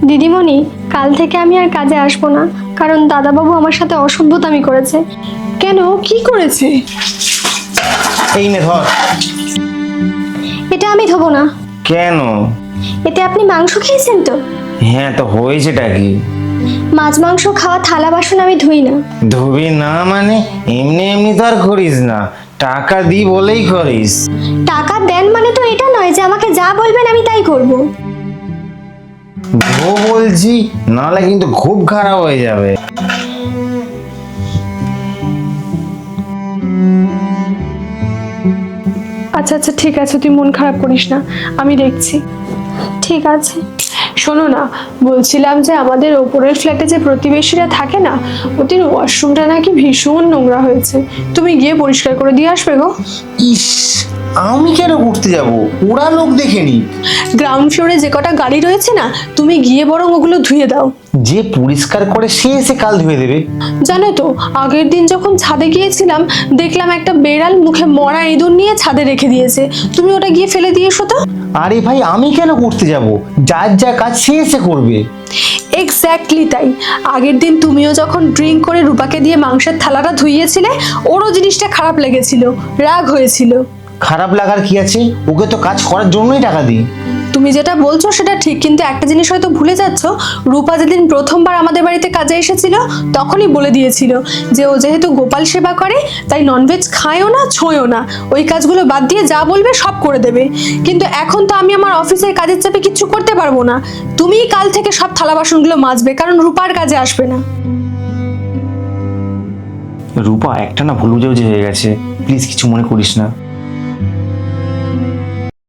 দিদিমণি, কাল থেকে আমি আর কাজে আসবো না, কারণ দাদাবাবু আমার সাথে অসভ্যতামি করেছে। কেন, কি করেছে? এই নে ধর। এটা আমি ধোবো না। কেন? এতে আপনি মাংস খেয়েছেন তো? হ্যাঁ, তো হয়েছেটা কি? মাছ মাংস খাওয়া থালা বাসন আমি ধুই না। ধুবি না মানে? এমনি এমনি তো আর করিস না, টাকা দি বলেই করিস। টাকা দেন মানে তো এটা নয় যে আমাকে যা বলবেন আমি তাই করব। ধো বলছি, নাহলে কিন্তু খুব খারাপ হয়ে যাবে। আচ্ছা আচ্ছা, ঠিক আছে, তুই মন খারাপ করিস না, আমি দেখছি। ঠিক আছে। শোনো না, বলছিলাম যে আমাদের ওপরের ফ্ল্যাটে যে প্রতিবেশীরা থাকে না, ওদের ওয়াশরুমটা নাকি ভীষণ নোংরা হয়েছে। তুমি গিয়ে পরিষ্কার করে দিয়ে আসবে গো। ইস, আমি কেন করতে যাব? ওরা লোক দেখেনি। গ্রাউন্ড ফ্লোরে যে কটা গাড়ি রয়েছে না, তুমি গিয়ে বরং ওগুলো ধুয়ে দাও। যে পরিষ্কার করে সে এসে কাল ধুয়ে দেবে। জানো তো, আগের দিন যখন ছাদে গিয়েছিলাম দেখলাম একটা বেড়াল মুখে মরা ইঁদুর নিয়ে ছাদে রেখে দিয়েছে। তুমি ওটা গিয়ে ফেলে দিয়ে এসো তো। আরে ভাই, আমি কেন করতে যাব? যার যা কাজ সে এসে করবে। এক্স্যাক্টলি তাই। আগের দিন তুমিও যখন ড্রিঙ্ক করে রূপাকে দিয়ে মাংসের থালাটা ধুইয়েছিলে, ওরও জিনিসটা খারাপ লেগেছিল, রাগ হয়েছিল। খারাপ লাগার কি আছে? ওকে তো কাজ করার জন্যই টাকা দিই। তুমি যেটা বলছো সেটা ঠিক, কিন্তু একটা জিনিস হয়তো ভুলে যাচ্ছ। রূপা যেদিন প্রথমবার আমাদের বাড়িতে কাজে এসেছিল তখনই বলে দিয়েছিল যে ও যেহেতু গোপাল সেবা করে তাই ননভেজ খায়ও না, ছোঁয়ও না, ওই কাজগুলো বাদ দিয়ে যা বলবে সব করে দেবে। কিন্তু এখন তো আমি আমার অফিসের কাজের চাপে কিচ্ছু করতে পারবো না। তুমিই কাল থেকে সব থালা বাসনগুলো মাজবে, কারণ রূপার কাজে আসবে না। রূপা, একটা না ভুল বুঝাবুঝি হয়ে গেছে, প্লিজ কিছু মনে করিস না।